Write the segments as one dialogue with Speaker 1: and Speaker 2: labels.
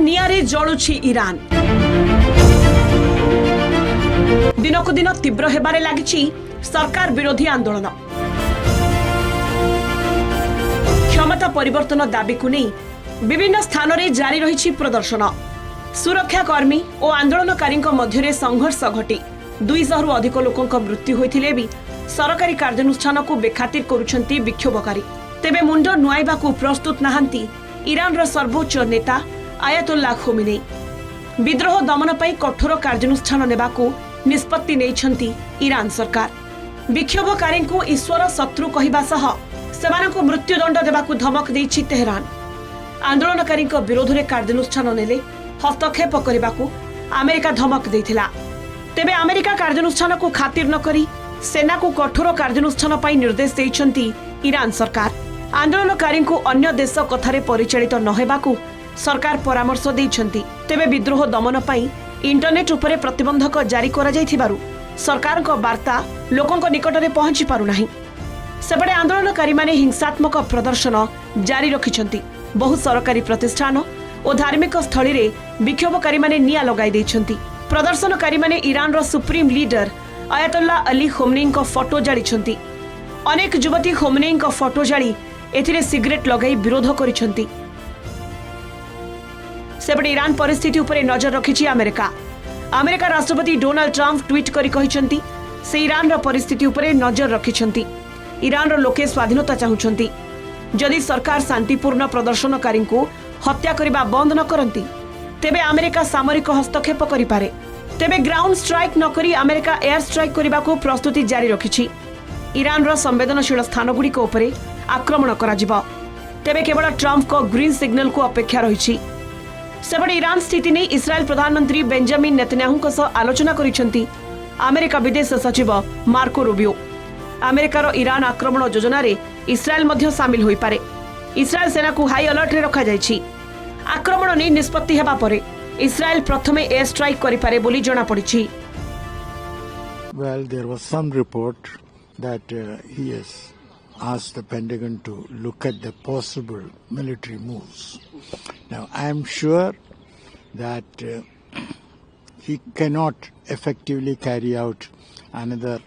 Speaker 1: नियारे जळुछि Iran. दिनकु दिन तीव्र हेबारे लागिछि सरकार विरोधी आंदोलन। क्षमता परिवर्तन दाबी को नहीं विभिन्न स्थान में जारी रही प्रदर्शन। सुरक्षाकर्मी और आंदोलनकारी मध्य संघर्ष घटी 200 अधिक लोकों मृत्यु होते भी सरकारी कार्यानुष्ठान को बेखातिर करुछंती विक्षोभकारी। तेबे मुंड नुआइबा को प्रस्तुत नहांती ईरान सर्वोच्च नेता आयतुल्लाह खोमेनी। विद्रोह दमन पर कठोर कार्यानुष्ठान नेबा को निष्पत्ति नेइछंती ईरान सरकार। विक्षोभकारी को ईश्वर शत्रु कहवा सह सेमानंको मृत्युदंड देबाकू धमक देइछि तेहरान। आंदोलनकारी विरोध में कार्यानुष्ठान नेले हस्तक्षेप करने अमेरिका धमक देइथिला। तेबे अमेरिका कार्यानुष्ठान को खातिर न करी सेना को कठोर कार्यानुष्ठान पर निर्देश देइछंती ईरान सरकार। आंदोलनकारी को अन्य देश कथारे परिचालित न हेबाकू सरकार परामर्श देइछंती। तेबे विद्रोह दमन पर इंटरनेट उपरे प्रतिबंधक जारी करा जाइथिबारु सरकार को वार्ता लोकों निकट में पहुंची पारुनाही। सेपटे आंदोलनकारी माने हिंसात्मक प्रदर्शन जारी रखिछंती। बहु सरकारी प्रतिष्ठान और धार्मिक स्थली रे विक्षोभकारी माने निया लगाई देइछंती। प्रदर्शनकारी माने ईरान रो supreme leader Ayatollah Ali Khomeini को फोटो जालिछंती। अनेक युवती खोमेनी को फोटो जाली एथिरे सिगरेट लगाई विरोध करिछंती। सेपटे ईरान परिस्थिति उपरे नजर रखिछि अमेरिका। अमेरिका राष्ट्रपति डोनाल्ड ट्रंप ट्वीट करी कहिछंती से ईरान रो परिस्थिति उपरे नजर रखिछंती। ईरान रो लोके स्वाधीनता चाहुछंती। जदि सरकार शांतिपूर्ण प्रदर्शनकारी को हत्या करबा बंद न करंती तेबे अमेरिका सामरिक हस्तक्षेप करि पारे। तेबे ग्राउंड स्ट्राइक न करी अमेरिका एयर स्ट्राइक करबा को प्रस्तुति जारी रखिछि। ईरान रो संवेदनशील स्थान गुडी को उपरे आक्रमण करा जिवो। तेबे केवल ट्रंप को ग्रीन सिग्नल को अपेक्षा रहिछि। सेबडे ईरान स्थिति नै इस्राएल प्रधानमंत्री बेंजामिन नेतन्याहू को सह आलोचना करिसेंती अमेरिका विदेश सचिव मार्को रूबियो। अमेरिकार ईरान आक्रमण योजना रे इस्राएल मध्य शामिल होई पारे। इस्राएल सेना को हाई अलर्ट रे रखा जायछि। आक्रमण नै निष्पत्ति हेबा परे इस्राएल प्रथमे एयर स्ट्राइक करि पारे बोली जणा पड़िछि।
Speaker 2: Well, there was some report that he has asked the Pentagon to look at the possible military moves. Now, I am sure that he cannot effectively carry out another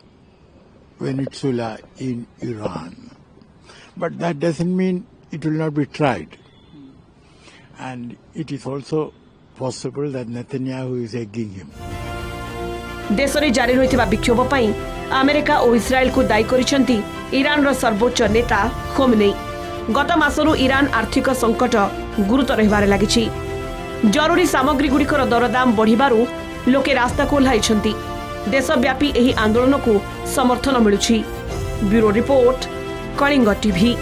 Speaker 2: peninsula in Iran. But that doesn't mean it will not be tried. And it is also possible that Netanyahu is egging him.
Speaker 1: देश में जारी रहिथिबा विक्षोभ पई America और इस्राएल को दायी करिसेंती Iran रो सर्वोच्च नेता Khomeini. गत मासरू ईरान आर्थिक संकट गुरुतर रहबारे लागिछि। जरूरी सामग्री गुड़िकर दरदाम बढ़िबारु लोके रास्ता को ओह्लाइछंती। देशव्यापी एही आंदोलन को समर्थन मिलुछि। Bureau report, Kalinga TV.